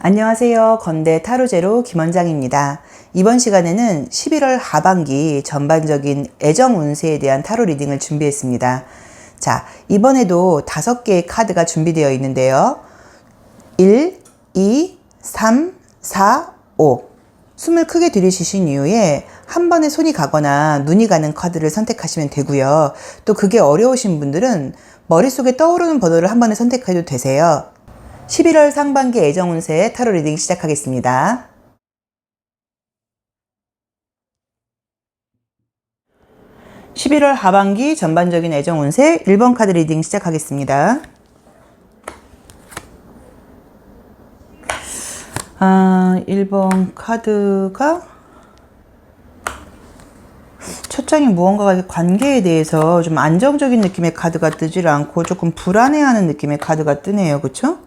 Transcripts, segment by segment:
안녕하세요. 건대 타로제로 김원장입니다. 이번 시간에는 11월 하반기 전반적인 애정 운세에 대한 타로 리딩을 준비했습니다. 자, 이번에도 5개의 카드가 준비되어 있는데요. 1, 2, 3, 4, 5. 숨을 크게 들이쉬신 이후에 한 번에 손이 가거나 눈이 가는 카드를 선택하시면 되고요. 또 그게 어려우신 분들은 머릿속에 떠오르는 번호를 한 번에 선택해도 되세요. 11월 상반기 애정 운세 타로 리딩 시작하겠습니다. (11월) 하반기 전반적인 애정 운세 1번 카드 리딩 시작하겠습니다. 1번 카드가 첫 장이 무언가가 관계에 대해서 좀 안정적인 느낌의 카드가 뜨질 않고 조금 불안해하는 느낌의 카드가 뜨네요. 그쵸?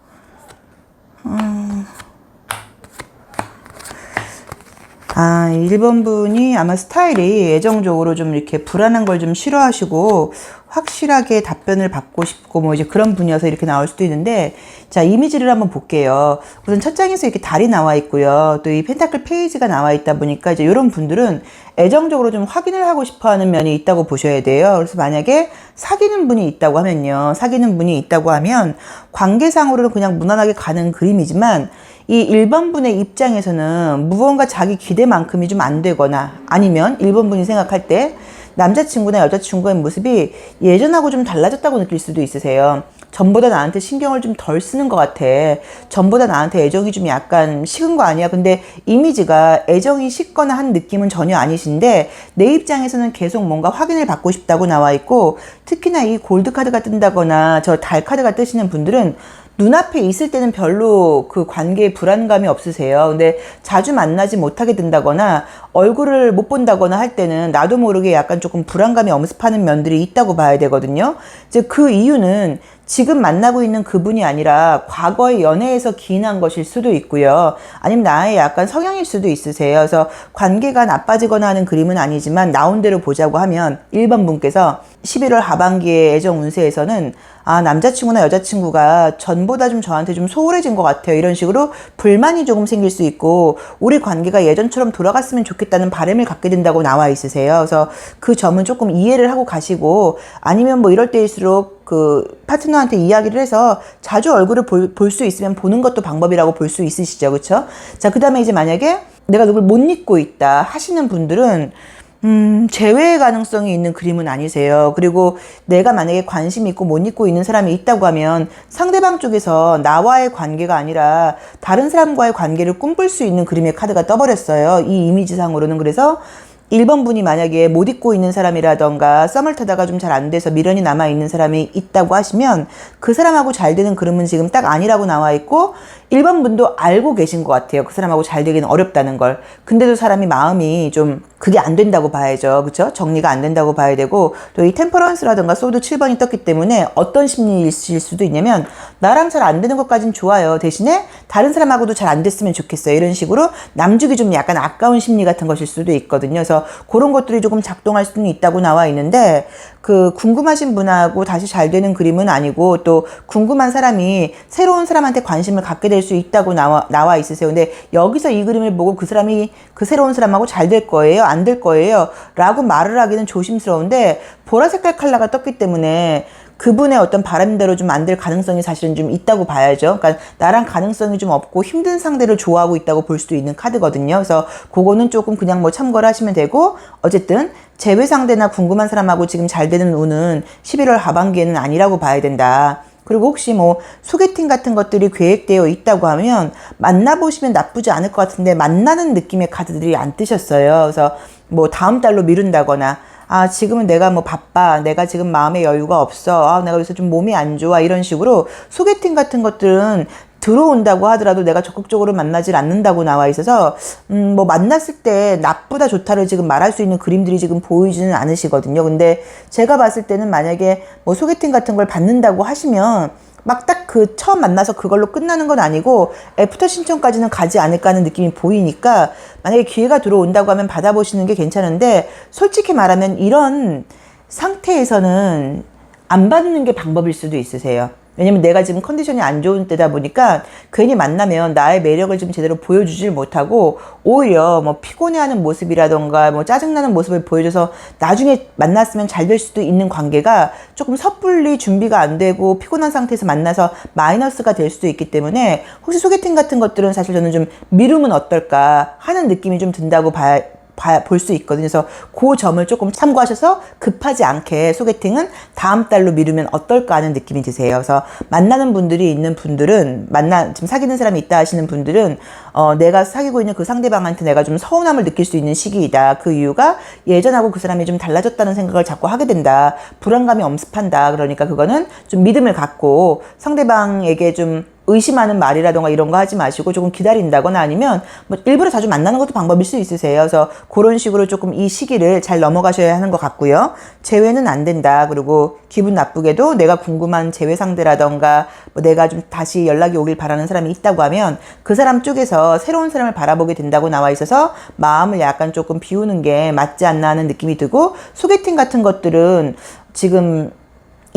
1번 분이 아마 스타일이 애정적으로 좀 이렇게 불안한 걸 좀 싫어하시고 확실하게 답변을 받고 싶고 뭐 이제 그런 분이어서 이렇게 나올 수도 있는데, 자, 이미지를 한번 볼게요. 우선 첫 장에서 이렇게 달이 나와 있고요. 또 이 펜타클 페이지가 나와 있다 보니까 이제 이런 분들은 애정적으로 좀 확인을 하고 싶어 하는 면이 있다고 보셔야 돼요. 그래서 만약에 사귀는 분이 있다고 하면 관계상으로는 그냥 무난하게 가는 그림이지만 이 1번 분의 입장에서는 무언가 자기 기대만큼이 좀 안 되거나, 아니면 1번 분이 생각할 때 남자친구나 여자친구의 모습이 예전하고 좀 달라졌다고 느낄 수도 있으세요. 전보다 나한테 신경을 좀 덜 쓰는 것 같아. 전보다 나한테 애정이 좀 약간 식은 거 아니야? 근데 이미지가 애정이 식거나 한 느낌은 전혀 아니신데 내 입장에서는 계속 뭔가 확인을 받고 싶다고 나와 있고, 특히나 이 골드 카드가 뜬다거나 저 달 카드가 뜨시는 분들은 눈앞에 있을 때는 별로 그 관계에 불안감이 없으세요. 근데 자주 만나지 못하게 된다거나 얼굴을 못 본다거나 할 때는 나도 모르게 약간 조금 불안감이 엄습하는 면들이 있다고 봐야 되거든요. 이제 그 이유는 지금 만나고 있는 그분이 아니라 과거의 연애에서 기인한 것일 수도 있고요. 아니면 나의 약간 성향일 수도 있으세요. 그래서 관계가 나빠지거나 하는 그림은 아니지만 나온 대로 보자고 하면 1번 분께서 11월 하반기의 애정 운세에서는 남자친구나 여자친구가 전보다 좀 저한테 좀 소홀해진 것 같아요. 이런 식으로 불만이 조금 생길 수 있고 우리 관계가 예전처럼 돌아갔으면 좋겠다는 바람을 갖게 된다고 나와 있으세요. 그래서 그 점은 조금 이해를 하고 가시고, 아니면 뭐 이럴 때일수록 그 파트너한테 이야기를 해서 자주 얼굴을 볼 수 있으면 보는 것도 방법이라고 볼 수 있으시죠. 그쵸? 자, 그 다음에 이제 만약에 내가 누굴 못 잊고 있다 하시는 분들은 재회의 가능성이 있는 그림은 아니세요. 그리고 내가 만약에 관심 있고 못 잊고 있는 사람이 있다고 하면 상대방 쪽에서 나와의 관계가 아니라 다른 사람과의 관계를 꿈꿀 수 있는 그림의 카드가 떠버렸어요. 이 이미지상으로는. 그래서 1번 분이 만약에 못 잊고 있는 사람이라던가 썸을 타다가 좀 잘 안 돼서 미련이 남아있는 사람이 있다고 하시면 그 사람하고 잘 되는 그림은 지금 딱 아니라고 나와 있고, 1번 분도 알고 계신 것 같아요. 그 사람하고 잘 되기는 어렵다는 걸. 근데도 사람이 마음이 좀 그게 안 된다고 봐야죠. 그쵸? 정리가 안 된다고 봐야 되고, 또 이 템퍼런스라던가 소드 7번이 떴기 때문에 어떤 심리이실 수도 있냐면 나랑 잘 안 되는 것까진 좋아요. 대신에 다른 사람하고도 잘 안 됐으면 좋겠어요. 이런 식으로 남주기 좀 약간 아까운 심리 같은 것일 수도 있거든요. 그래서 그런 것들이 조금 작동할 수는 있다고 나와 있는데, 그 궁금하신 분하고 다시 잘 되는 그림은 아니고, 또 궁금한 사람이 새로운 사람한테 관심을 갖게 될 수 있다고 나와 있으세요. 근데 여기서 이 그림을 보고 그 사람이 그 새로운 사람하고 잘 될 거예요? 안 될 거예요? 라고 말을 하기는 조심스러운데, 보라 색깔 컬러가 떴기 때문에 그분의 어떤 바람대로 좀 안 될 가능성이 사실은 좀 있다고 봐야죠. 그러니까 나랑 가능성이 좀 없고 힘든 상대를 좋아하고 있다고 볼 수도 있는 카드거든요. 그래서 그거는 조금 그냥 뭐 참고를 하시면 되고, 어쨌든 재회 상대나 궁금한 사람하고 지금 잘 되는 운은 11월 하반기에는 아니라고 봐야 된다. 그리고 혹시 뭐 소개팅 같은 것들이 계획되어 있다고 하면 만나보시면 나쁘지 않을 것 같은데 만나는 느낌의 카드들이 안 뜨셨어요. 그래서 뭐 다음 달로 미룬다거나, 지금은 내가 뭐 바빠, 내가 지금 마음의 여유가 없어, 내가 요새 좀 몸이 안 좋아, 이런 식으로 소개팅 같은 것들은 들어온다고 하더라도 내가 적극적으로 만나질 않는다고 나와 있어서 뭐 만났을 때 나쁘다 좋다를 지금 말할 수 있는 그림들이 지금 보이지는 않으시거든요. 근데 제가 봤을 때는 만약에 뭐 소개팅 같은 걸 받는다고 하시면 막 딱 그 처음 만나서 그걸로 끝나는 건 아니고 애프터 신청까지는 가지 않을까 하는 느낌이 보이니까, 만약에 기회가 들어온다고 하면 받아보시는 게 괜찮은데, 솔직히 말하면 이런 상태에서는 안 받는 게 방법일 수도 있으세요. 왜냐면 내가 지금 컨디션이 안 좋은 때다 보니까 괜히 만나면 나의 매력을 좀 제대로 보여주질 못하고 오히려 뭐 피곤해하는 모습이라던가 뭐 짜증나는 모습을 보여줘서 나중에 만났으면 잘 될 수도 있는 관계가 조금 섣불리 준비가 안 되고 피곤한 상태에서 만나서 마이너스가 될 수도 있기 때문에 혹시 소개팅 같은 것들은 사실 저는 좀 미루면 어떨까 하는 느낌이 좀 든다고 볼 수 있거든요. 그래서 그 점을 조금 참고하셔서 급하지 않게 소개팅은 다음 달로 미루면 어떨까 하는 느낌이 드세요. 그래서 만나는 분들이 있는 분들은 지금 사귀는 사람이 있다 하시는 분들은 내가 사귀고 있는 그 상대방한테 내가 좀 서운함을 느낄 수 있는 시기이다. 그 이유가 예전하고 그 사람이 좀 달라졌다는 생각을 자꾸 하게 된다. 불안감이 엄습한다. 그러니까 그거는 좀 믿음을 갖고 상대방에게 좀 의심하는 말이라던가 이런 거 하지 마시고 조금 기다린다거나 아니면 뭐 일부러 자주 만나는 것도 방법일 수 있으세요. 그래서 그런 식으로 조금 이 시기를 잘 넘어가셔야 하는 것 같고요. 재회는 안 된다. 그리고 기분 나쁘게도 내가 궁금한 재회 상대라던가 뭐 내가 좀 다시 연락이 오길 바라는 사람이 있다고 하면 그 사람 쪽에서 새로운 사람을 바라보게 된다고 나와 있어서 마음을 약간 조금 비우는 게 맞지 않나 하는 느낌이 들고, 소개팅 같은 것들은 지금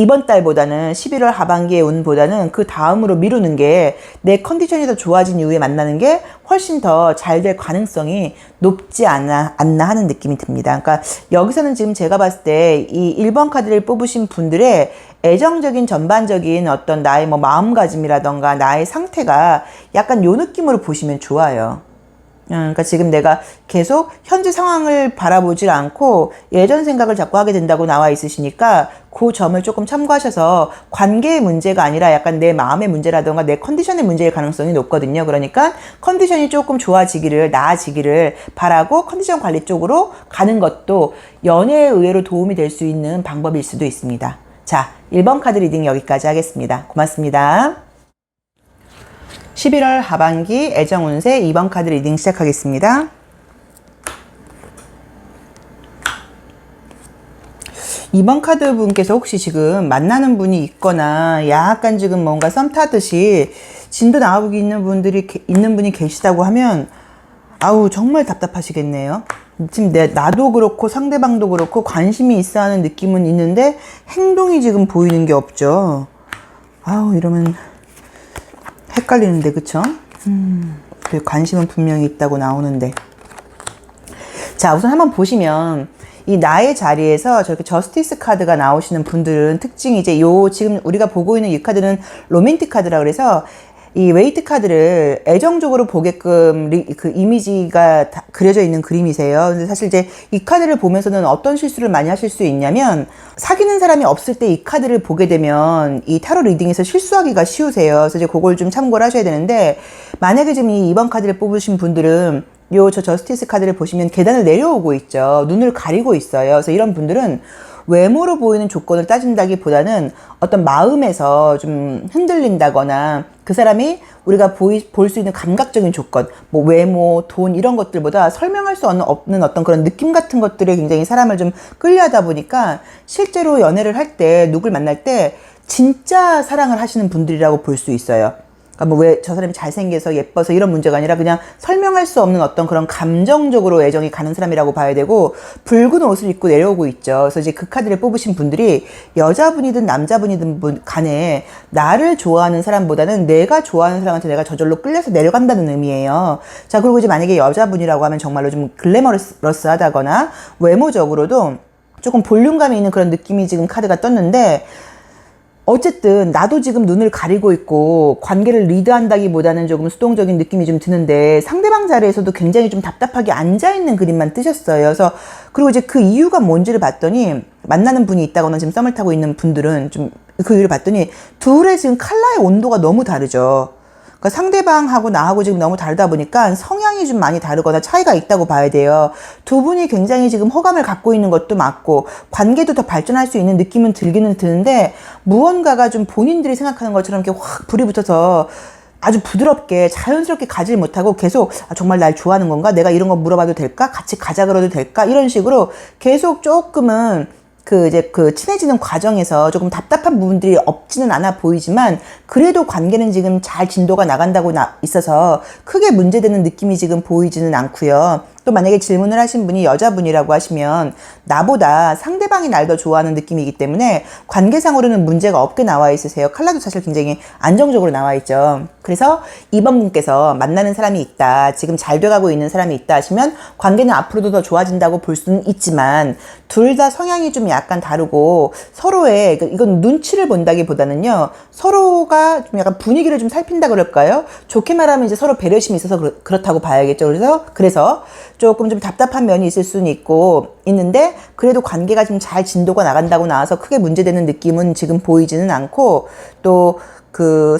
이번 달보다는 11월 하반기의 운보다는 그 다음으로 미루는 게 내 컨디션이 더 좋아진 이후에 만나는 게 훨씬 더 잘 될 가능성이 높지 않나 하는 느낌이 듭니다. 그러니까 여기서는 지금 제가 봤을 때 이 1번 카드를 뽑으신 분들의 애정적인 전반적인 어떤 나의 뭐 마음가짐이라던가 나의 상태가 약간 요 느낌으로 보시면 좋아요. 그러니까 지금 내가 계속 현재 상황을 바라보질 않고 예전 생각을 자꾸 하게 된다고 나와 있으시니까 그 점을 조금 참고하셔서 관계의 문제가 아니라 약간 내 마음의 문제라던가 내 컨디션의 문제일 가능성이 높거든요. 그러니까 컨디션이 조금 좋아지기를, 나아지기를 바라고 컨디션 관리 쪽으로 가는 것도 연애에 의외로 도움이 될 수 있는 방법일 수도 있습니다. 자, 1번 카드 리딩 여기까지 하겠습니다. 고맙습니다. 11월 하반기 애정운세 2번 카드 리딩 시작하겠습니다. 2번 카드 분께서 혹시 지금 만나는 분이 있거나 약간 지금 뭔가 썸 타듯이 진도 나오고 있는 분이 계시다고 하면 아우 정말 답답하시겠네요. 지금 나도 그렇고 상대방도 그렇고 관심이 있어 하는 느낌은 있는데 행동이 지금 보이는 게 없죠. 아우 이러면 헷갈리는데, 그쵸? 관심은 분명히 있다고 나오는데. 자, 우선 한번 보시면 이 나의 자리에서 저렇게 저스티스 카드가 나오시는 분들은 특징이 이제 지금 우리가 보고 있는 이 카드는 로맨틱 카드라 그래서 이 웨이트 카드를 애정적으로 보게끔 그 이미지가 그려져 있는 그림이세요. 근데 사실 이제 이 카드를 보면서는 어떤 실수를 많이 하실 수 있냐면 사귀는 사람이 없을 때 이 카드를 보게 되면 이 타로 리딩에서 실수하기가 쉬우세요. 그래서 이제 그걸 좀 참고를 하셔야 되는데, 만약에 지금 이 2번 카드를 뽑으신 분들은 저 저스티스 카드를 보시면 계단을 내려오고 있죠. 눈을 가리고 있어요. 그래서 이런 분들은 외모로 보이는 조건을 따진다기보다는 어떤 마음에서 좀 흔들린다거나 그 사람이 우리가 볼 수 있는 감각적인 조건, 뭐 외모, 돈 이런 것들보다 설명할 수 없는 어떤 그런 느낌 같은 것들에 굉장히 사람을 좀 끌려하다 보니까 실제로 연애를 할 때 누굴 만날 때 진짜 사랑을 하시는 분들이라고 볼 수 있어요. 그러니까 뭐 왜 저 사람이 잘생겨서 예뻐서 이런 문제가 아니라 그냥 설명할 수 없는 어떤 그런 감정적으로 애정이 가는 사람이라고 봐야 되고, 붉은 옷을 입고 내려오고 있죠. 그래서 이제 그 카드를 뽑으신 분들이 여자분이든 남자분이든 간에 나를 좋아하는 사람보다는 내가 좋아하는 사람한테 내가 저절로 끌려서 내려간다는 의미예요. 자, 그리고 이제 만약에 여자분이라고 하면 정말로 좀 글래머러스하다거나 외모적으로도 조금 볼륨감이 있는 그런 느낌이 지금 카드가 떴는데, 어쨌든 나도 지금 눈을 가리고 있고 관계를 리드한다기보다는 조금 수동적인 느낌이 좀 드는데 상대방 자리에서도 굉장히 좀 답답하게 앉아있는 그림만 뜨셨어요. 그래서 그리고 이제 그 이유가 뭔지를 봤더니, 만나는 분이 있다거나 지금 썸을 타고 있는 분들은 좀 그 이유를 봤더니 둘의 지금 컬러의 온도가 너무 다르죠. 그러니까 상대방하고 나하고 지금 너무 다르다 보니까 성향이 좀 많이 다르거나 차이가 있다고 봐야 돼요. 두 분이 굉장히 지금 호감을 갖고 있는 것도 맞고 관계도 더 발전할 수 있는 느낌은 들기는 드는데, 무언가가 좀 본인들이 생각하는 것처럼 이렇게 확 불이 붙어서 아주 부드럽게 자연스럽게 가질 못하고 계속 정말 날 좋아하는 건가? 내가 이런 거 물어봐도 될까? 같이 가자 그러도 될까? 이런 식으로 계속 조금은 이제 친해지는 과정에서 조금 답답한 부분들이 없지는 않아 보이지만 그래도 관계는 지금 잘 진도가 나간다고 있어서 크게 문제되는 느낌이 지금 보이지는 않고요. 또 만약에 질문을 하신 분이 여자분이라고 하시면 나보다 상대방이 날 더 좋아하는 느낌이기 때문에 관계상으로는 문제가 없게 나와 있으세요. 칼라도 사실 굉장히 안정적으로 나와 있죠. 그래서 2번 분께서 만나는 사람이 있다, 지금 잘 돼가고 있는 사람이 있다 하시면 관계는 앞으로도 더 좋아진다고 볼 수는 있지만 둘 다 성향이 좀 약간 다르고 서로의 이건 눈치를 본다기보다는요, 서로가 좀 약간 분위기를 좀 살핀다 그럴까요? 좋게 말하면 이제 서로 배려심이 있어서 그렇다고 봐야겠죠. 그래서 조금 좀 답답한 면이 있을 수는 있는데 그래도 관계가 좀 잘 진도가 나간다고 나와서 크게 문제되는 느낌은 지금 보이지는 않고, 또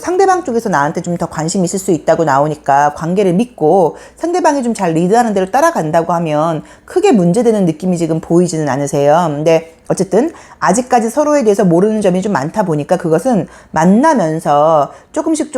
상대방 쪽에서 나한테 좀 더 관심이 있을 수 있다고 나오니까 관계를 믿고 상대방이 좀 잘 리드하는 대로 따라간다고 하면 크게 문제되는 느낌이 지금 보이지는 않으세요. 근데 어쨌든 아직까지 서로에 대해서 모르는 점이 좀 많다 보니까 그것은 만나면서 조금씩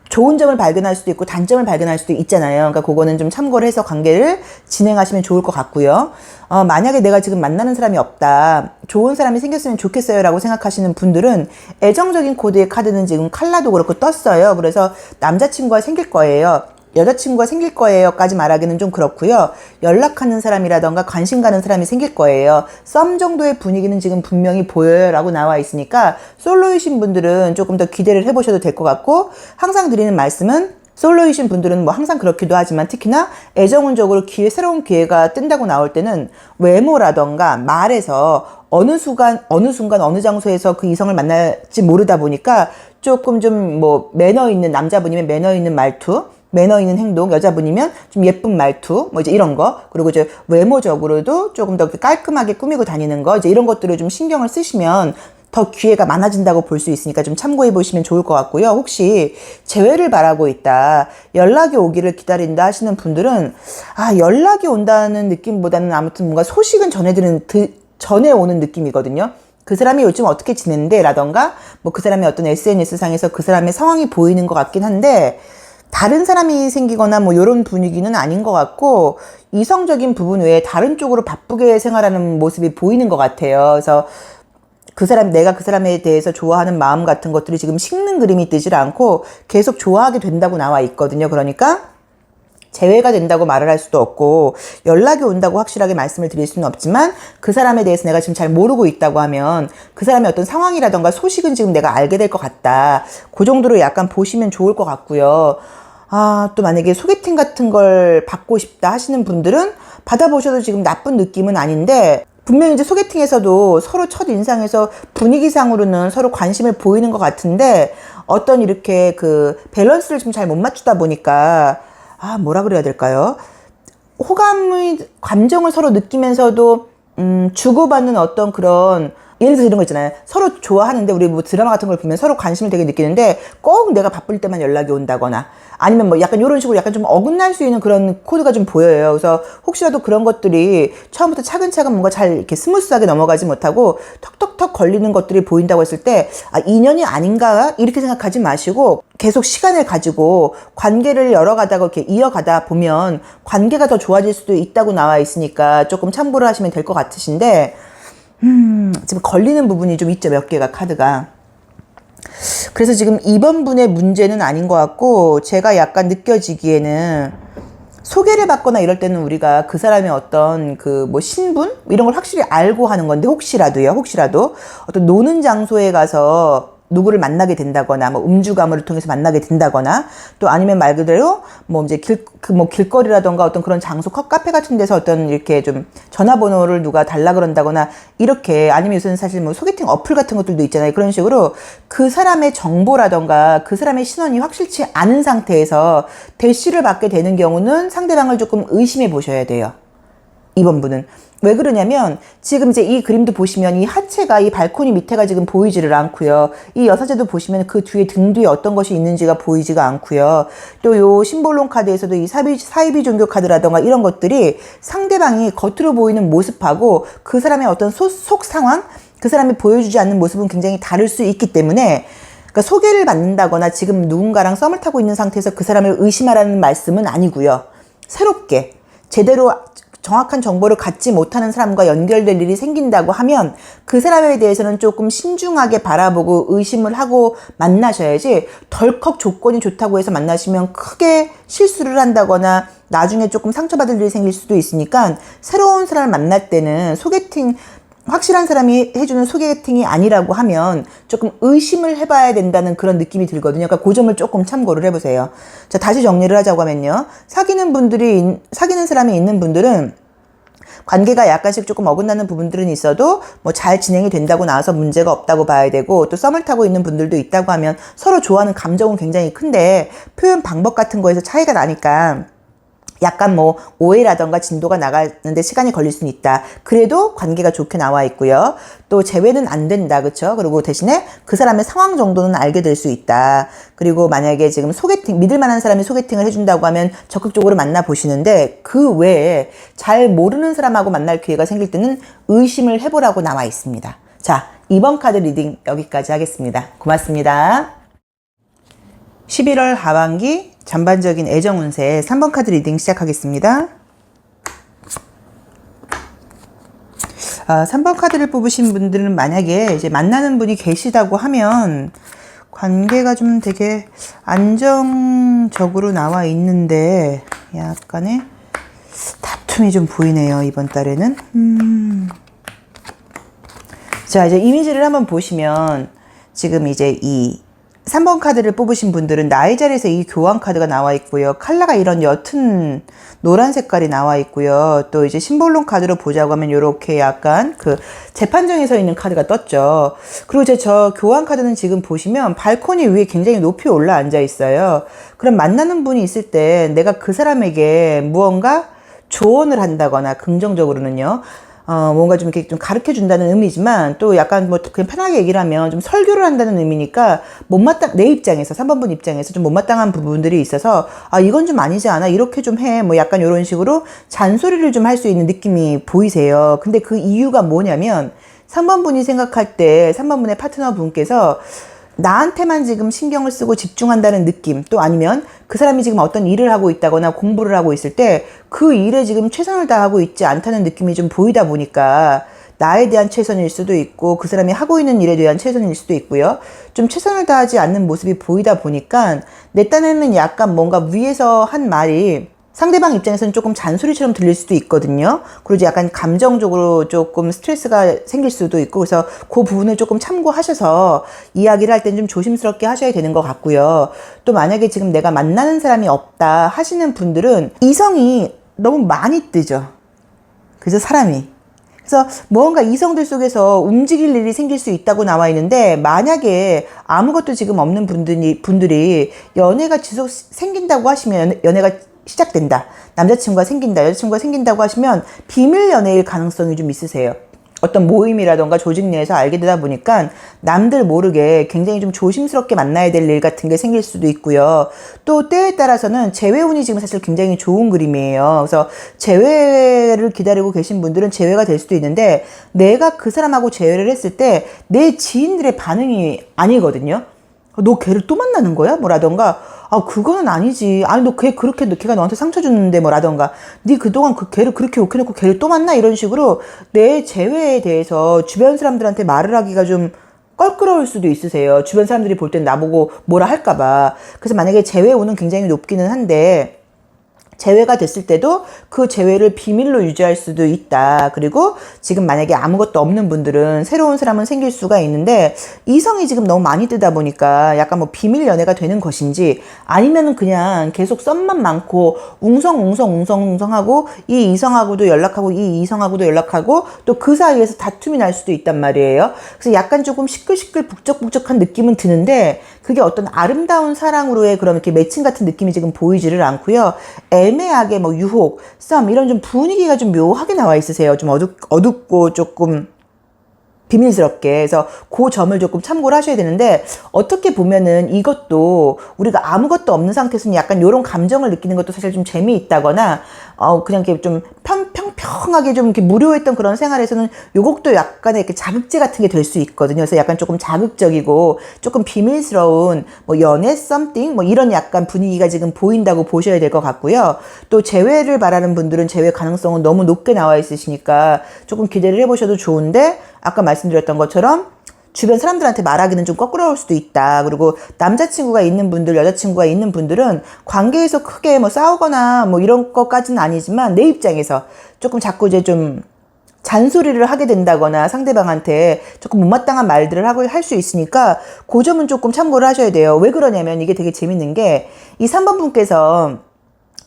좋은 점을 발견할 수도 있고 단점을 발견할 수도 있잖아요. 그러니까 그거는 좀 참고를 해서 관계를 진행하시면 좋을 것 같고요. 만약에 내가 지금 만나는 사람이 없다, 좋은 사람이 생겼으면 좋겠어요 라고 생각하시는 분들은 애정적인 코드의 카드는 지금 칼라도 그렇고 떴어요. 그래서 남자친구가 생길 거예요, 여자친구가 생길 거예요 까지 말하기는 좀 그렇고요. 연락하는 사람이라던가 관심 가는 사람이 생길 거예요. 썸 정도의 분위기는 지금 분명히 보여요 라고 나와 있으니까 솔로이신 분들은 조금 더 기대를 해보셔도 될 것 같고, 항상 드리는 말씀은 솔로이신 분들은 뭐 항상 그렇기도 하지만 특히나 애정운적으로 새로운 기회가 뜬다고 나올 때는 외모라던가 말에서 어느 순간 어느 장소에서 그 이성을 만날지 모르다 보니까 조금 좀 매너 있는 남자분이면 매너 있는 말투, 매너 있는 행동, 여자분이면 좀 예쁜 말투, 이제 이런 거, 그리고 이제 외모적으로도 조금 더 깔끔하게 꾸미고 다니는 거, 이제 이런 것들을 좀 신경을 쓰시면 더 기회가 많아진다고 볼 수 있으니까 좀 참고해 보시면 좋을 것 같고요. 혹시 재회를 바라고 있다, 연락이 오기를 기다린다 하시는 분들은 연락이 온다는 느낌보다는 아무튼 뭔가 소식은 전해 오는 느낌이거든요. 그 사람이 요즘 어떻게 지낸대 라던가 그 사람의 어떤 SNS상에서 그 사람의 상황이 보이는 것 같긴 한데 다른 사람이 생기거나 요런 분위기는 아닌 것 같고, 이성적인 부분 외에 다른 쪽으로 바쁘게 생활하는 모습이 보이는 것 같아요. 그래서 내가 그 사람에 대해서 좋아하는 마음 같은 것들이 지금 식는 그림이 뜨질 않고 계속 좋아하게 된다고 나와 있거든요. 그러니까 재회가 된다고 말을 할 수도 없고 연락이 온다고 확실하게 말씀을 드릴 수는 없지만 그 사람에 대해서 내가 지금 잘 모르고 있다고 하면 그 사람의 어떤 상황이라던가 소식은 지금 내가 알게 될 것 같다, 그 정도로 약간 보시면 좋을 것 같고요. 또 만약에 소개팅 같은 걸 받고 싶다 하시는 분들은 받아보셔도 지금 나쁜 느낌은 아닌데, 분명히 이제 소개팅에서도 서로 첫 인상에서 분위기상으로는 서로 관심을 보이는 것 같은데 어떤 이렇게 밸런스를 좀 잘 못 맞추다 보니까 뭐라 그래야 될까요? 감정을 서로 느끼면서도 주고받는 어떤 그런, 예를 들어서 이런 거 있잖아요. 서로 좋아하는데 우리 드라마 같은 걸 보면 서로 관심을 되게 느끼는데 꼭 내가 바쁠 때만 연락이 온다거나 아니면 약간 이런 식으로 약간 좀 어긋날 수 있는 그런 코드가 좀 보여요. 그래서 혹시라도 그런 것들이 처음부터 차근차근 뭔가 잘 이렇게 스무스하게 넘어가지 못하고 턱턱턱 걸리는 것들이 보인다고 했을 때 인연이 아닌가 이렇게 생각하지 마시고 계속 시간을 가지고 관계를 이렇게 이어가다 보면 관계가 더 좋아질 수도 있다고 나와 있으니까 조금 참고를 하시면 될 것 같으신데, 지금 걸리는 부분이 좀 있죠, 몇 개가 카드가. 그래서 지금 2번 분의 문제는 아닌 것 같고, 제가 약간 느껴지기에는 소개를 받거나 이럴 때는 우리가 그 사람의 어떤 신분? 이런 걸 확실히 알고 하는 건데, 혹시라도 어떤 노는 장소에 가서 누구를 만나게 된다거나 음주가무를 통해서 만나게 된다거나, 또 아니면 말 그대로 이제 길거리라던가 어떤 그런 장소 카페 같은 데서 어떤 이렇게 좀 전화번호를 누가 달라 그런다거나 이렇게, 아니면 요새는 사실 소개팅 어플 같은 것들도 있잖아요. 그런 식으로 그 사람의 정보라던가 그 사람의 신원이 확실치 않은 상태에서 대시를 받게 되는 경우는 상대방을 조금 의심해 보셔야 돼요. 2번 분은. 왜 그러냐면 지금 이제 이 그림도 보시면 이 하체가, 이 발코니 밑에가 지금 보이지를 않고요. 이 여사제도 보시면 그 뒤에 등 뒤에 어떤 것이 있는지가 보이지가 않고요. 또 요 심볼론 카드에서도 이 사이비 종교 카드라던가 이런 것들이 상대방이 겉으로 보이는 모습하고 그 사람의 어떤 속 상황, 그 사람이 보여주지 않는 모습은 굉장히 다를 수 있기 때문에, 그러니까 소개를 받는다거나 지금 누군가랑 썸을 타고 있는 상태에서 그 사람을 의심하라는 말씀은 아니고요. 새롭게 제대로 정확한 정보를 갖지 못하는 사람과 연결될 일이 생긴다고 하면 그 사람에 대해서는 조금 신중하게 바라보고 의심을 하고 만나셔야지, 덜컥 조건이 좋다고 해서 만나시면 크게 실수를 한다거나 나중에 조금 상처받을 일이 생길 수도 있으니까, 새로운 사람을 만날 때는 소개팅, 확실한 사람이 해주는 소개팅이 아니라고 하면 조금 의심을 해봐야 된다는 그런 느낌이 들거든요. 그러니까 그 점을 조금 참고를 해보세요. 자, 다시 정리를 하자고 하면요. 사귀는 사람이 있는 분들은 관계가 약간씩 조금 어긋나는 부분들은 있어도 뭐 잘 진행이 된다고 나와서 문제가 없다고 봐야 되고, 또 썸을 타고 있는 분들도 있다고 하면 서로 좋아하는 감정은 굉장히 큰데 표현 방법 같은 거에서 차이가 나니까 약간 뭐 오해라던가 진도가 나가는데 시간이 걸릴 수는 있다. 그래도 관계가 좋게 나와 있고요. 또 제외는 안 된다. 그쵸? 그리고 대신에 그 사람의 상황 정도는 알게 될 수 있다. 그리고 만약에 지금 소개팅, 믿을 만한 사람이 소개팅을 해준다고 하면 적극적으로 만나보시는데, 그 외에 잘 모르는 사람하고 만날 기회가 생길 때는 의심을 해보라고 나와 있습니다. 자, 이번 카드 리딩 여기까지 하겠습니다. 고맙습니다. 11월 하반기 전반적인 애정 운세 3번 카드 리딩 시작하겠습니다. 3번 카드를 뽑으신 분들은 만약에 이제 만나는 분이 계시다고 하면 관계가 좀 되게 안정적으로 나와 있는데 약간의 다툼이 좀 보이네요, 이번 달에는. 자, 이제 이미지를 한번 보시면 지금 이제 이 3번 카드를 뽑으신 분들은 나의 자리에서 이 교환 카드가 나와 있고요. 컬러가 이런 옅은 노란 색깔이 나와 있고요. 또 이제 심볼론 카드로 보자고 하면 이렇게 약간 그 재판정에 서 있는 카드가 떴죠. 그리고 이제 저 교환 카드는 지금 보시면 발코니 위에 굉장히 높이 올라 앉아 있어요. 그럼 만나는 분이 있을 때 내가 그 사람에게 무언가 조언을 한다거나, 긍정적으로는요, 뭔가 좀 이렇게 좀 가르쳐 준다는 의미지만, 또 약간 뭐 그냥 편하게 얘기를 하면 좀 설교를 한다는 의미니까, 내 입장에서, 3번 분 입장에서 좀 못마땅한 부분들이 있어서, 이건 좀 아니지 않아? 이렇게 좀 해. 뭐 약간 이런 식으로 잔소리를 좀 할 수 있는 느낌이 보이세요. 근데 그 이유가 뭐냐면, 3번 분이 생각할 때 3번 분의 파트너 분께서 나한테만 지금 신경을 쓰고 집중한다는 느낌, 또 아니면 그 사람이 지금 어떤 일을 하고 있다거나 공부를 하고 있을 때 그 일에 지금 최선을 다하고 있지 않다는 느낌이 좀 보이다 보니까, 나에 대한 최선일 수도 있고 그 사람이 하고 있는 일에 대한 최선일 수도 있고요. 좀 최선을 다하지 않는 모습이 보이다 보니까 내 딴에는 약간 뭔가 위에서 한 말이 상대방 입장에서는 조금 잔소리처럼 들릴 수도 있거든요. 그리고 이제 약간 감정적으로 조금 스트레스가 생길 수도 있고, 그래서 그 부분을 조금 참고하셔서 이야기를 할 땐 좀 조심스럽게 하셔야 되는 것 같고요. 또 만약에 지금 내가 만나는 사람이 없다 하시는 분들은 이성이 너무 많이 뜨죠. 그래서 사람이. 그래서 뭔가 이성들 속에서 움직일 일이 생길 수 있다고 나와 있는데, 만약에 아무것도 지금 없는 분들이 연애가 생긴다고 하시면, 연애가 시작된다, 남자친구가 생긴다, 여자친구가 생긴다고 하시면 비밀 연애일 가능성이 좀 있으세요. 어떤 모임이라던가 조직 내에서 알게 되다 보니까 남들 모르게 굉장히 좀 조심스럽게 만나야 될 일 같은 게 생길 수도 있고요. 또 때에 따라서는 재회운이 지금 사실 굉장히 좋은 그림이에요. 그래서 재회를 기다리고 계신 분들은 재회가 될 수도 있는데, 내가 그 사람하고 재회를 했을 때 내 지인들의 반응이 아니거든요. 너 걔를 또 만나는 거야? 뭐라던가, 그거는 아니지. 아니, 걔가 너한테 상처 줬는데, 뭐라던가, 네 그동안 걔를 그렇게 욕해놓고 걔를 또 만나? 이런 식으로 내 재회에 대해서 주변 사람들한테 말을 하기가 좀 껄끄러울 수도 있으세요. 주변 사람들이 볼 땐 나보고 뭐라 할까봐. 그래서 만약에 재회운은 굉장히 높기는 한데, 재회가 됐을 때도 그 재회를 비밀로 유지할 수도 있다. 그리고 지금 만약에 아무것도 없는 분들은 새로운 사람은 생길 수가 있는데, 이성이 지금 너무 많이 뜨다 보니까 약간 뭐 비밀 연애가 되는 것인지, 아니면은 그냥 계속 썸만 많고 웅성하고 이 이성하고도 연락하고 이 이성하고도 연락하고 또 그 사이에서 다툼이 날 수도 있단 말이에요. 그래서 약간 조금 시끌시끌 북적북적한 느낌은 드는데, 그게 어떤 아름다운 사랑으로의 그런 이렇게 매칭 같은 느낌이 지금 보이지를 않고요. 애매하게 뭐 유혹, 썸 이런 좀 분위기가 좀 묘하게 나와 있으세요. 좀 어둡고 조금 비밀스럽게. 그래서 그 점을 조금 참고를 하셔야 되는데, 어떻게 보면은 이것도 우리가 아무것도 없는 상태에서는 약간 이런 감정을 느끼는 것도 사실 좀 재미있다거나, 그냥 이렇게 좀 조용하게 좀 이렇게 무료했던 그런 생활에서는 요것도 약간의 이렇게 자극제 같은 게 될 수 있거든요. 그래서 약간 조금 자극적이고 조금 비밀스러운 뭐 연애 썸띵 뭐 이런 약간 분위기가 지금 보인다고 보셔야 될 것 같고요. 또 재회를 바라는 분들은 재회 가능성은 너무 높게 나와 있으시니까 조금 기대를 해보셔도 좋은데, 아까 말씀드렸던 것처럼 주변 사람들한테 말하기는 좀 거꾸러울 수도 있다. 그리고 남자친구가 있는 분들, 여자친구가 있는 분들은 관계에서 크게 뭐 싸우거나 뭐 이런 것까지는 아니지만 내 입장에서 조금 자꾸 이제 좀 잔소리를 하게 된다거나 상대방한테 조금 못마땅한 말들을 하고 할 수 있으니까 그 점은 조금 참고를 하셔야 돼요. 왜 그러냐면 이게 되게 재밌는 게, 이 3번 분께서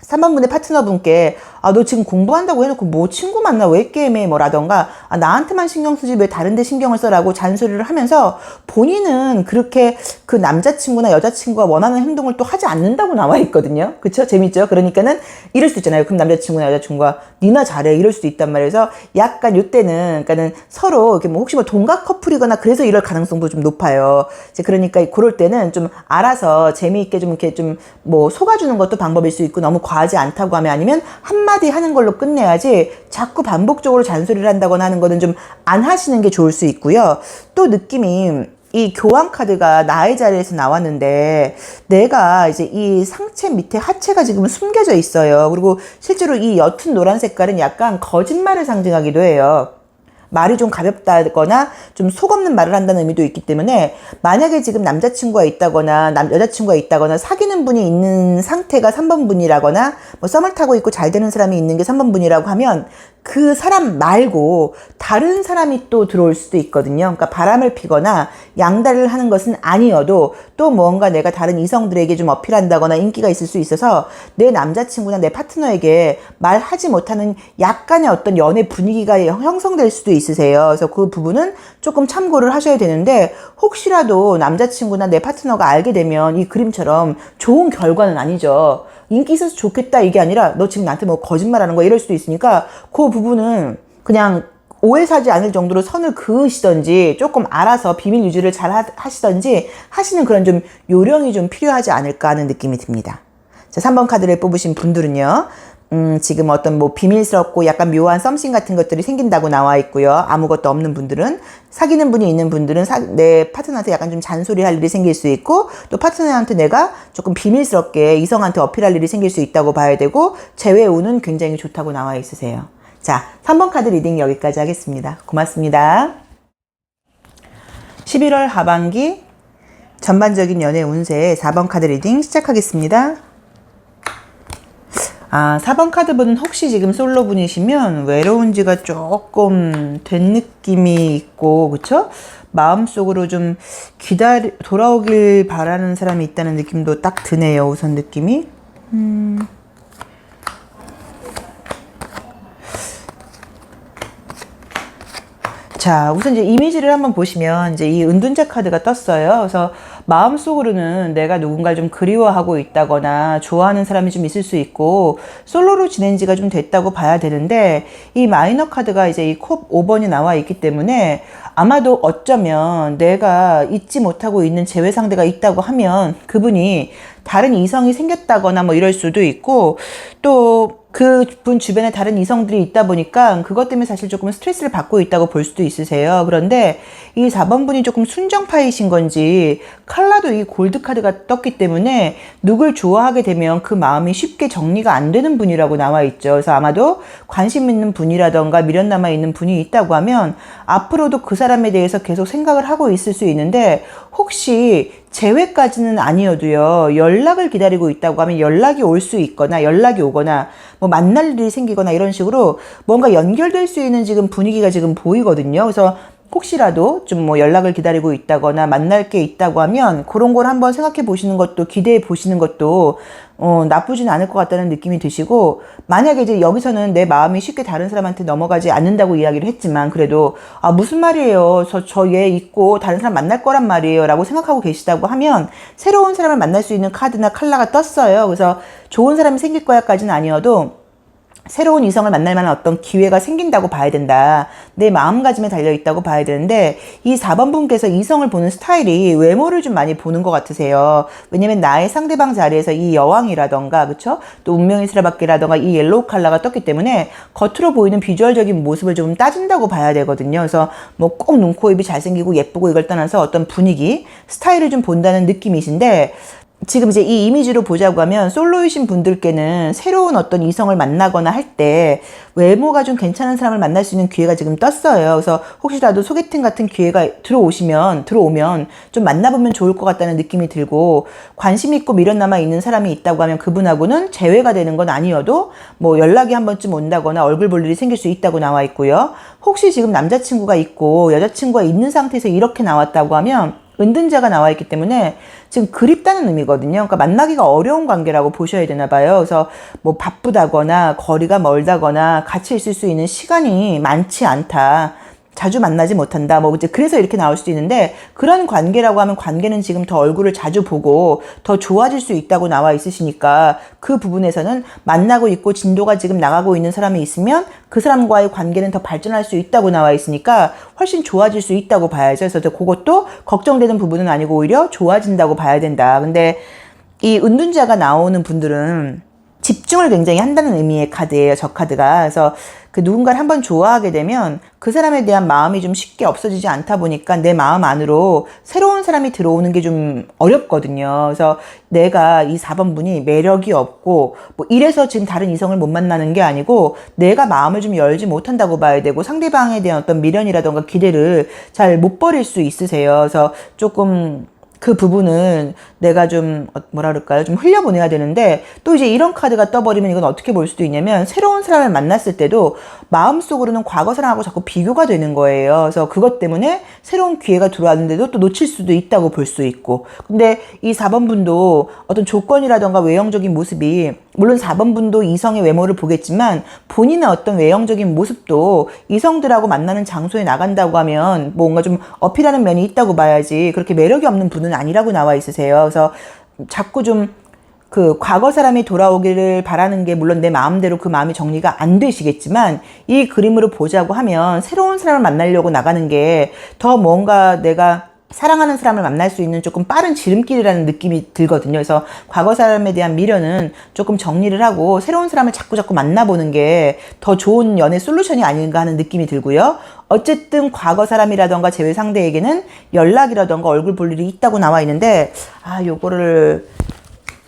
3번 분의 파트너분께 너 지금 공부한다고 해놓고 뭐 친구 만나 왜 게임해 뭐 라던가 나한테만 신경 쓰지 왜 다른 데 신경을 써라고 잔소리를 하면서 본인은 그렇게 그 남자친구나 여자친구가 원하는 행동을 또 하지 않는다고 나와 있거든요. 그쵸? 재밌죠? 그러니까는 이럴 수 있잖아요. 그럼 남자친구나 여자친구가 니나 잘해 이럴 수도 있단 말이에서, 약간 이때는 그러니까는 서로 이렇게 뭐 혹시 뭐 동갑 커플이거나 그래서 이럴 가능성도 좀 높아요. 이제 그러니까 그럴 때는 좀 알아서 재미있게 좀 이렇게 좀 뭐 속아주는 것도 방법일 수 있고, 너무 과하지 않다고 하면 아니면 한마디 하는 걸로 끝내야지 자꾸 반복적으로 잔소리를 한다거나 하는 거는 좀 안 하시는 게 좋을 수 있고요. 또 느낌이 이 교환 카드가 나의 자리에서 나왔는데 내가 이제 이 상체 밑에 하체가 지금 숨겨져 있어요. 그리고 실제로 이 옅은 노란 색깔은 약간 거짓말을 상징하기도 해요. 말이 좀 가볍다거나 좀 속 없는 말을 한다는 의미도 있기 때문에, 만약에 지금 남자친구가 있다거나 여자친구가 있다거나 사귀는 분이 있는 상태가 3번 분이라거나 뭐 썸을 타고 있고 잘 되는 사람이 있는 게 3번 분이라고 하면 그 사람 말고 다른 사람이 또 들어올 수도 있거든요. 그러니까 바람을 피거나 양다리를 하는 것은 아니어도 또 뭔가 내가 다른 이성들에게 좀 어필한다거나 인기가 있을 수 있어서 내 남자친구나 내 파트너에게 말하지 못하는 약간의 어떤 연애 분위기가 형성될 수도 있으세요. 그래서 그 부분은 조금 참고를 하셔야 되는데, 혹시라도 남자친구나 내 파트너가 알게 되면 이 그림처럼 좋은 결과는 아니죠. 인기 있어서 좋겠다 이게 아니라 너 지금 나한테 뭐 거짓말하는 거야 이럴 수도 있으니까, 그 부분은 그냥 오해 사지 않을 정도로 선을 그으시던지 조금 알아서 비밀 유지를 잘 하시던지 하시는 그런 좀 요령이 좀 필요하지 않을까 하는 느낌이 듭니다. 자, 3번 카드를 뽑으신 분들은요, 지금 어떤 뭐 비밀스럽고 약간 묘한 썸씽 같은 것들이 생긴다고 나와 있고요. 아무것도 없는 분들은, 사귀는 분이 있는 분들은 내 파트너한테 약간 좀 잔소리 할 일이 생길 수 있고, 또 파트너한테 내가 조금 비밀스럽게 이성한테 어필할 일이 생길 수 있다고 봐야 되고, 재회 운은 굉장히 좋다고 나와 있으세요. 자, 3번 카드 리딩 여기까지 하겠습니다. 고맙습니다. 11월 하반기 전반적인 연애 운세 4번 카드 리딩 시작하겠습니다. 4번 카드분은 혹시 지금 솔로분이시면 외로운 지가 조금 된 느낌이 있고, 그쵸? 마음속으로 좀 돌아오길 바라는 사람이 있다는 느낌도 딱 드네요. 우선 느낌이. 자, 우선 이제 이미지를 한번 보시면 이제 이 은둔자 카드가 떴어요. 그래서 마음속으로는 내가 누군가를 좀 그리워하고 있다거나 좋아하는 사람이 좀 있을 수 있고, 솔로로 지낸 지가 좀 됐다고 봐야 되는데, 이 마이너 카드가 이제 이 컵 5번이 나와 있기 때문에 아마도 어쩌면 내가 잊지 못하고 있는 재회 상대가 있다고 하면 그분이 다른 이성이 생겼다거나 뭐 이럴 수도 있고, 또 그분 주변에 다른 이성들이 있다 보니까 그것 때문에 사실 조금 스트레스를 받고 있다고 볼 수도 있으세요. 그런데 이 4번 분이 조금 순정파이신 건지, 칼라도 이 골드 카드가 떴기 때문에 누굴 좋아하게 되면 그 마음이 쉽게 정리가 안 되는 분이라고 나와 있죠. 그래서 아마도 관심 있는 분이라던가 미련 남아 있는 분이 있다고 하면 앞으로도 그 사람에 대해서 계속 생각을 하고 있을 수 있는데, 혹시 재회까지는 아니어도요, 연락을 기다리고 있다고 하면 연락이 올 수 있거나 연락이 오거나 뭐 만날 일이 생기거나 이런 식으로 뭔가 연결될 수 있는 지금 분위기가 지금 보이거든요. 그래서 혹시라도 좀 뭐 연락을 기다리고 있다거나 만날 게 있다고 하면 그런 걸 한번 생각해 보시는 것도, 기대해 보시는 것도 나쁘진 않을 것 같다는 느낌이 드시고, 만약에 이제 여기서는 내 마음이 쉽게 다른 사람한테 넘어가지 않는다고 이야기를 했지만, 그래도 무슨 말이에요, 저 얘 있고 다른 사람 만날 거란 말이에요 라고 생각하고 계시다고 하면 새로운 사람을 만날 수 있는 카드나 칼라가 떴어요. 그래서 좋은 사람이 생길 거야까지는 아니어도 새로운 이성을 만날 만한 어떤 기회가 생긴다고 봐야 된다. 내 마음가짐에 달려있다고 봐야 되는데 이 4번 분께서 이성을 보는 스타일이 외모를 좀 많이 보는 것 같으세요. 왜냐면 나의 상대방 자리에서 이 여왕이라던가 그쵸? 또 운명의 수레바퀴라던가 이 옐로우 칼라가 떴기 때문에 겉으로 보이는 비주얼적인 모습을 좀 따진다고 봐야 되거든요. 그래서 뭐 꼭 눈, 코, 입이 잘생기고 예쁘고 이걸 떠나서 어떤 분위기, 스타일을 좀 본다는 느낌이신데 지금 이제 이 이미지로 보자고 하면 솔로이신 분들께는 새로운 어떤 이성을 만나거나 할 때 외모가 좀 괜찮은 사람을 만날 수 있는 기회가 지금 떴어요. 그래서 혹시라도 소개팅 같은 기회가 들어오면 좀 만나보면 좋을 것 같다는 느낌이 들고 관심 있고 미련 남아 있는 사람이 있다고 하면 그분하고는 재회가 되는 건 아니어도 뭐 연락이 한 번쯤 온다거나 얼굴 볼 일이 생길 수 있다고 나와 있고요. 혹시 지금 남자친구가 있고 여자친구가 있는 상태에서 이렇게 나왔다고 하면 은둔자가 나와 있기 때문에 지금 그립다는 의미거든요. 그러니까 만나기가 어려운 관계라고 보셔야 되나 봐요. 그래서 뭐 바쁘다거나 거리가 멀다거나 같이 있을 수 있는 시간이 많지 않다. 자주 만나지 못한다. 뭐 이제 그래서 이렇게 나올 수도 있는데 그런 관계라고 하면 관계는 지금 더 얼굴을 자주 보고 더 좋아질 수 있다고 나와 있으시니까 그 부분에서는 만나고 있고 진도가 지금 나가고 있는 사람이 있으면 그 사람과의 관계는 더 발전할 수 있다고 나와 있으니까 훨씬 좋아질 수 있다고 봐야죠. 그래서 그것도 걱정되는 부분은 아니고 오히려 좋아진다고 봐야 된다. 근데 이 은둔자가 나오는 분들은 집중을 굉장히 한다는 의미의 카드예요. 저 카드가. 그래서 그 누군가를 한번 좋아하게 되면 그 사람에 대한 마음이 좀 쉽게 없어지지 않다 보니까 내 마음 안으로 새로운 사람이 들어오는 게 좀 어렵거든요. 그래서 내가 이 4번 분이 매력이 없고 뭐 이래서 지금 다른 이성을 못 만나는 게 아니고 내가 마음을 좀 열지 못한다고 봐야 되고 상대방에 대한 어떤 미련이라던가 기대를 잘 못 버릴 수 있으세요. 그래서 조금 그 부분은 내가 좀 뭐라 그럴까요? 좀 흘려보내야 되는데 또 이제 이런 카드가 떠버리면 이건 어떻게 볼 수도 있냐면 새로운 사람을 만났을 때도 마음속으로는 과거 사람하고 자꾸 비교가 되는 거예요. 그래서 그것 때문에 새로운 기회가 들어왔는데도 또 놓칠 수도 있다고 볼 수 있고 근데 이 4번 분도 어떤 조건이라던가 외형적인 모습이 물론 4번 분도 이성의 외모를 보겠지만 본인의 어떤 외형적인 모습도 이성들하고 만나는 장소에 나간다고 하면 뭔가 좀 어필하는 면이 있다고 봐야지 그렇게 매력이 없는 분은 아니라고 나와 있으세요. 그래서 자꾸 좀 그 과거 사람이 돌아오기를 바라는 게 물론 내 마음대로 그 마음이 정리가 안 되시겠지만 이 그림으로 보자고 하면 새로운 사람을 만나려고 나가는 게 더 뭔가 내가 사랑하는 사람을 만날 수 있는 조금 빠른 지름길이라는 느낌이 들거든요. 그래서 과거 사람에 대한 미련은 조금 정리를 하고 새로운 사람을 자꾸 만나보는 게 더 좋은 연애 솔루션이 아닌가 하는 느낌이 들고요. 어쨌든 과거 사람이라던가 재회 상대에게는 연락이라던가 얼굴 볼 일이 있다고 나와 있는데 요거를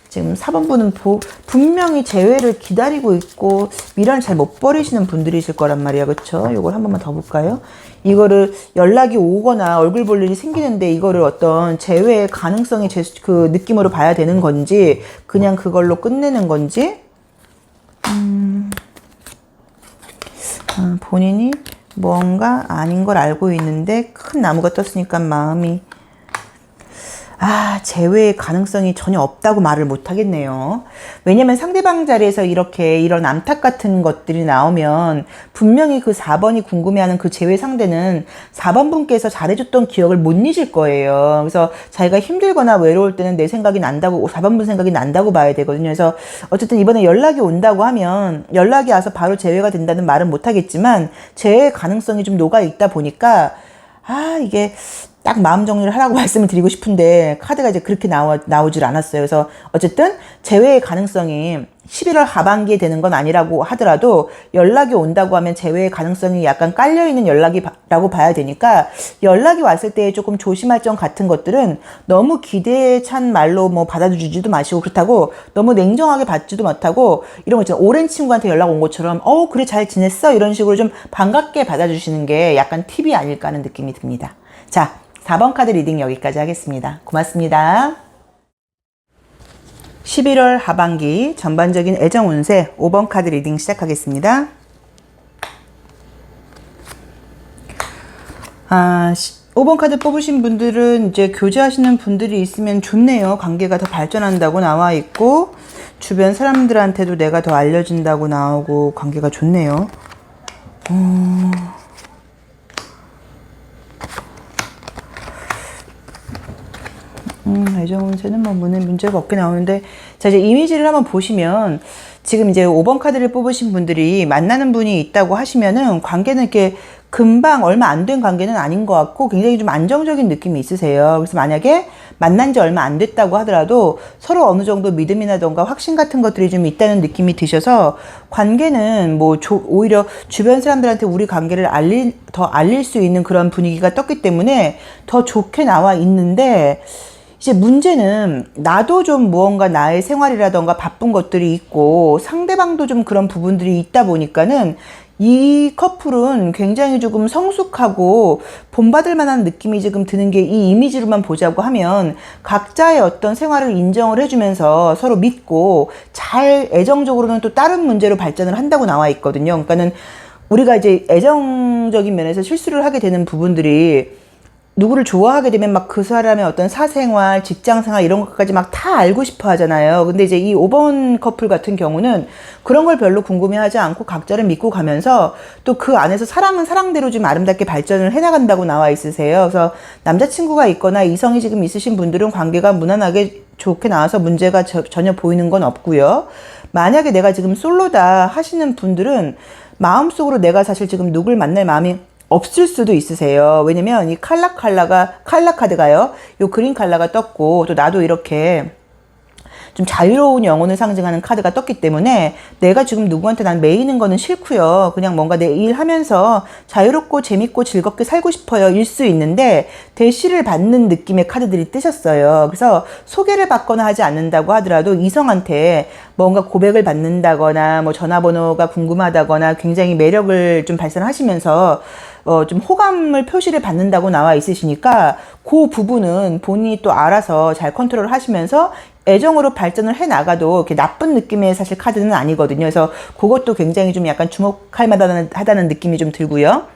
지금 4번 분은 분명히 재회를 기다리고 있고 미련을 잘 못 버리시는 분들이실 거란 말이야. 그쵸? 요걸 한 번만 더 볼까요? 이거를 연락이 오거나 얼굴 볼 일이 생기는데 이거를 어떤 재회의 가능성의 그 느낌으로 봐야 되는 건지 그냥 그걸로 끝내는 건지 본인이 뭔가 아닌 걸 알고 있는데 큰 나무가 떴으니까 마음이 재회의 가능성이 전혀 없다고 말을 못 하겠네요. 왜냐면 상대방 자리에서 이런 암탉 같은 것들이 나오면 분명히 그 4번이 궁금해하는 그 재회 상대는 4번 분께서 잘해줬던 기억을 못 잊을 거예요. 그래서 자기가 힘들거나 외로울 때는 내 생각이 난다고 4번 분 생각이 난다고 봐야 되거든요. 그래서 어쨌든 이번에 연락이 온다고 하면 연락이 와서 바로 재회가 된다는 말은 못 하겠지만 재회의 가능성이 좀 녹아 있다 보니까 이게 딱 마음 정리를 하라고 말씀을 드리고 싶은데 카드가 이제 그렇게 나오질 않았어요. 그래서 어쨌든 재회의 가능성이 11월 하반기에 되는 건 아니라고 하더라도 연락이 온다고 하면 재회의 가능성이 약간 깔려있는 연락이라고 봐야 되니까 연락이 왔을 때 조금 조심할 점 같은 것들은 너무 기대에 찬 말로 뭐 받아주지도 마시고 그렇다고 너무 냉정하게 받지도 못하고 이런 거 있잖아요. 오랜 친구한테 연락 온 것처럼 그래 잘 지냈어? 이런 식으로 좀 반갑게 받아주시는 게 약간 팁이 아닐까 하는 느낌이 듭니다. 자, 4번 카드 리딩 여기까지 하겠습니다. 고맙습니다. 11월 하반기 전반적인 애정 운세 5번 카드 리딩 시작하겠습니다. 5번 카드 뽑으신 분들은 이제 교제하시는 분들이 있으면 좋네요. 관계가 더 발전한다고 나와 있고 주변 사람들한테도 내가 더 알려진다고 나오고 관계가 좋네요. 애정 운세는 뭐 문제가 없게 나오는데 자 이제 이미지를 한번 보시면 지금 이제 5번 카드를 뽑으신 분들이 만나는 분이 있다고 하시면은 관계는 이렇게 금방 얼마 안 된 관계는 아닌 것 같고 굉장히 좀 안정적인 느낌이 있으세요. 그래서 만약에 만난 지 얼마 안 됐다고 하더라도 서로 어느 정도 믿음이라던가 확신 같은 것들이 좀 있다는 느낌이 드셔서 관계는 뭐 오히려 주변 사람들한테 우리 관계를 더 알릴 수 있는 그런 분위기가 떴기 때문에 더 좋게 나와 있는데, 이제 문제는 나도 좀 무언가 나의 생활이라던가 바쁜 것들이 있고 상대방도 좀 그런 부분들이 있다 보니까는 이 커플은 굉장히 조금 성숙하고 본받을 만한 느낌이 지금 드는 게, 이 이미지로만 보자고 하면 각자의 어떤 생활을 인정을 해주면서 서로 믿고 잘 애정적으로는 또 다른 문제로 발전을 한다고 나와 있거든요. 그러니까는 우리가 이제 애정적인 면에서 실수를 하게 되는 부분들이, 누구를 좋아하게 되면 막 그 사람의 어떤 사생활, 직장생활 이런 것까지 막 다 알고 싶어 하잖아요. 근데 이제 이 5번 커플 같은 경우는 그런 걸 별로 궁금해하지 않고 각자를 믿고 가면서 또 그 안에서 사랑은 사랑대로 좀 아름답게 발전을 해나간다고 나와 있으세요. 그래서 남자친구가 있거나 이성이 지금 있으신 분들은 관계가 무난하게 좋게 나와서 문제가 전혀 보이는 건 없고요. 만약에 내가 지금 솔로다 하시는 분들은 마음속으로 내가 사실 지금 누굴 만날 마음이 없을 수도 있으세요. 왜냐면 이 칼라 카드가요. 요 그린 칼라가 떴고, 또 나도 이렇게 좀 자유로운 영혼을 상징하는 카드가 떴기 때문에 내가 지금 누구한테 난 매이는 거는 싫고요. 그냥 뭔가 내 일 하면서 자유롭고 재밌고 즐겁게 살고 싶어요 일 수 있는데, 대시를 받는 느낌의 카드들이 뜨셨어요. 그래서 소개를 받거나 하지 않는다고 하더라도 이성한테 뭔가 고백을 받는다거나 뭐 전화번호가 궁금하다거나 굉장히 매력을 좀 발산하시면서 좀 호감을 표시를 받는다고 나와 있으시니까 그 부분은 본인이 또 알아서 잘 컨트롤 하시면서 애정으로 발전을 해 나가도 이렇게 나쁜 느낌의 사실 카드는 아니거든요. 그래서 그것도 굉장히 좀 약간 주목할 만하다는 느낌이 좀 들고요.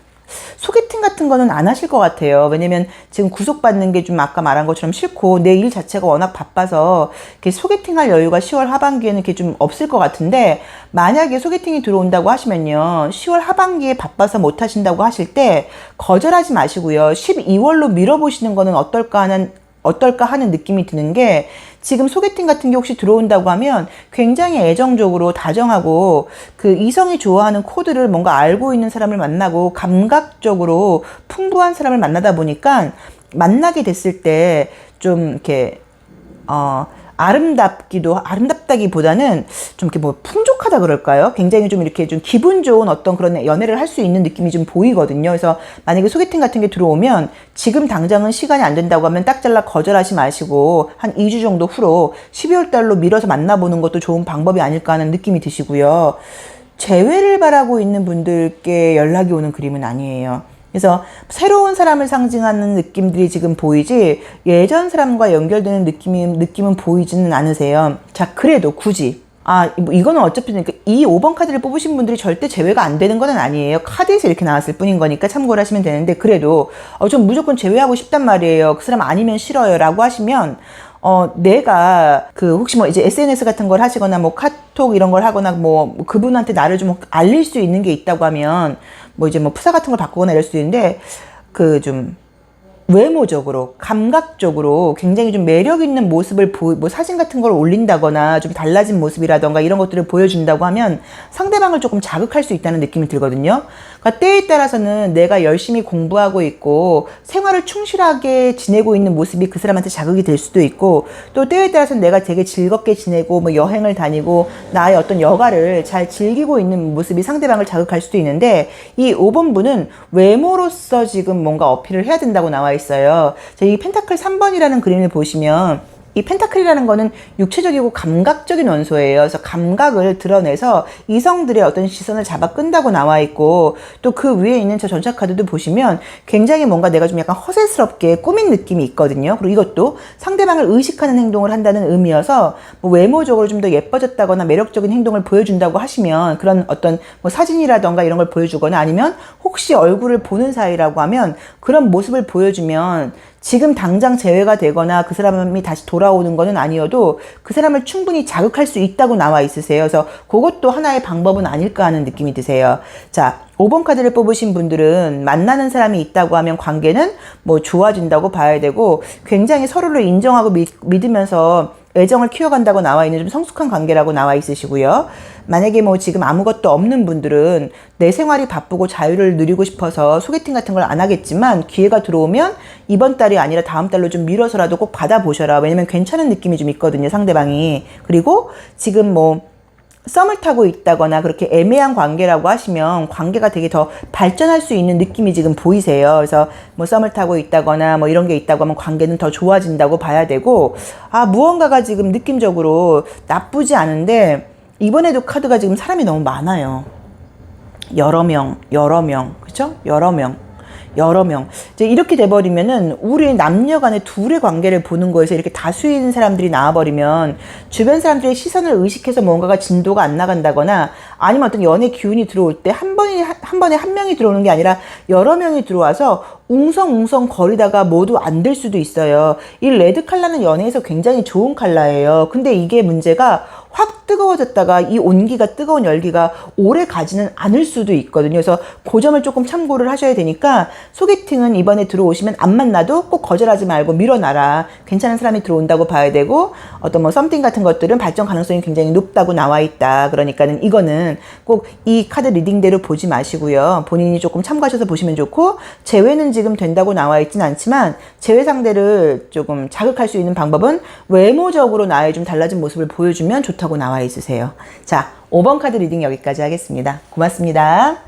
소개팅 같은 거는 안 하실 것 같아요. 왜냐면 지금 구속받는 게 좀 아까 말한 것처럼 싫고 내 일 자체가 워낙 바빠서 이렇게 소개팅할 여유가 10월 하반기에는 이렇게 좀 없을 것 같은데, 만약에 소개팅이 들어온다고 하시면요, 10월 하반기에 바빠서 못 하신다고 하실 때 거절하지 마시고요, 12월로 밀어보시는 거는 어떨까 하는 느낌이 드는 게, 지금 소개팅 같은 게 혹시 들어온다고 하면 굉장히 애정적으로 다정하고 그 이성이 좋아하는 코드를 뭔가 알고 있는 사람을 만나고 감각적으로 풍부한 사람을 만나다 보니까 만나게 됐을 때 좀 이렇게 아름답다기보다는 좀 이렇게 뭐 풍족하다 그럴까요? 굉장히 좀 이렇게 좀 기분 좋은 어떤 그런 연애를 할 수 있는 느낌이 좀 보이거든요. 그래서 만약에 소개팅 같은 게 들어오면 지금 당장은 시간이 안 된다고 하면 딱 잘라 거절하지 마시고 한 2주 정도 후로 12월 달로 밀어서 만나보는 것도 좋은 방법이 아닐까 하는 느낌이 드시고요. 재회를 바라고 있는 분들께 연락이 오는 그림은 아니에요. 그래서 새로운 사람을 상징하는 느낌들이 지금 보이지 예전 사람과 연결되는 느낌은 보이지는 않으세요. 자, 그래도 굳이 이거는 어차피 이 5번 카드를 뽑으신 분들이 절대 제외가 안 되는 건 아니에요. 카드에서 이렇게 나왔을 뿐인 거니까 참고를 하시면 되는데, 그래도 좀 무조건 제외하고 싶단 말이에요. 그 사람 아니면 싫어요 라고 하시면 내가 혹시 뭐 이제 SNS 같은 걸 하시거나 뭐 카톡 이런 걸 하거나 뭐 그분한테 나를 좀 알릴 수 있는 게 있다고 하면 뭐 이제 뭐 프사 같은 걸 바꾸거나 이럴 수 있는데, 좀 외모적으로 감각적으로 굉장히 좀 매력 있는 모습을 뭐 사진 같은 걸 올린다거나 좀 달라진 모습이라던가 이런 것들을 보여준다고 하면 상대방을 조금 자극할 수 있다는 느낌이 들거든요. 그러니까 때에 따라서는 내가 열심히 공부하고 있고 생활을 충실하게 지내고 있는 모습이 그 사람한테 자극이 될 수도 있고, 또 때에 따라서는 내가 되게 즐겁게 지내고 뭐 여행을 다니고 나의 어떤 여가를 잘 즐기고 있는 모습이 상대방을 자극할 수도 있는데, 이 5번 분은 외모로서 지금 뭔가 어필을 해야 된다고 나와 있어요. 이 펜타클 3번이라는 그림을 보시면 이 펜타클이라는 거는 육체적이고 감각적인 원소예요. 그래서 감각을 드러내서 이성들의 어떤 시선을 잡아 끈다고 나와 있고, 또 그 위에 있는 저 전차 카드도 보시면 굉장히 뭔가 내가 좀 약간 허세스럽게 꾸민 느낌이 있거든요. 그리고 이것도 상대방을 의식하는 행동을 한다는 의미여서 뭐 외모적으로 좀 더 예뻐졌다거나 매력적인 행동을 보여준다고 하시면 그런 어떤 뭐 사진이라던가 이런 걸 보여주거나, 아니면 혹시 얼굴을 보는 사이라고 하면 그런 모습을 보여주면 지금 당장 재회가 되거나 그 사람이 다시 돌아오는 거는 아니어도 그 사람을 충분히 자극할 수 있다고 나와 있으세요. 그래서 그것도 하나의 방법은 아닐까 하는 느낌이 드세요. 자, 5번 카드를 뽑으신 분들은 만나는 사람이 있다고 하면 관계는 뭐 좋아진다고 봐야 되고, 굉장히 서로를 인정하고 믿으면서 애정을 키워간다고 나와 있는 좀 성숙한 관계라고 나와 있으시고요. 만약에 뭐 지금 아무것도 없는 분들은 내 생활이 바쁘고 자유를 누리고 싶어서 소개팅 같은 걸 안 하겠지만 기회가 들어오면 이번 달이 아니라 다음 달로 좀 미뤄서라도 꼭 받아보셔라. 왜냐면 괜찮은 느낌이 좀 있거든요, 상대방이. 그리고 지금 뭐 썸을 타고 있다거나 그렇게 애매한 관계라고 하시면 관계가 되게 더 발전할 수 있는 느낌이 지금 보이세요. 그래서 뭐 썸을 타고 있다거나 뭐 이런 게 있다고 하면 관계는 더 좋아진다고 봐야 되고, 무언가가 지금 느낌적으로 나쁘지 않은데 이번에도 카드가 지금 사람이 너무 많아요. 여러 명, 그쵸? 여러 명. 이제 이렇게 돼버리면은 우리 남녀 간의 둘의 관계를 보는 거에서 이렇게 다수인 사람들이 나와버리면 주변 사람들의 시선을 의식해서 뭔가가 진도가 안 나간다거나 아니면 어떤 연애 기운이 들어올 때 한 번에 한 명이 들어오는 게 아니라 여러 명이 들어와서 웅성웅성 거리다가 모두 안 될 수도 있어요. 이 레드 컬러는 연애에서 굉장히 좋은 컬러예요. 근데 이게 문제가 확 뜨거워졌다가 이 온기가 뜨거운 열기가 오래 가지는 않을 수도 있거든요. 그래서 그 점을 조금 참고를 하셔야 되니까 소개팅은 이번에 들어오시면 안 만나도 꼭 거절하지 말고 밀어놔라. 괜찮은 사람이 들어온다고 봐야 되고 어떤 뭐 썸띵 같은 것들은 발전 가능성이 굉장히 높다고 나와 있다. 그러니까는 이거는 꼭 이 카드 리딩대로 보지 마시고요. 본인이 조금 참고하셔서 보시면 좋고 재회는 지금 된다고 나와 있진 않지만 재회 상대를 조금 자극할 수 있는 방법은 외모적으로 나의 좀 달라진 모습을 보여주면 좋다고 나와 있으세요. 자, 5번 카드 리딩 여기까지 하겠습니다. 고맙습니다.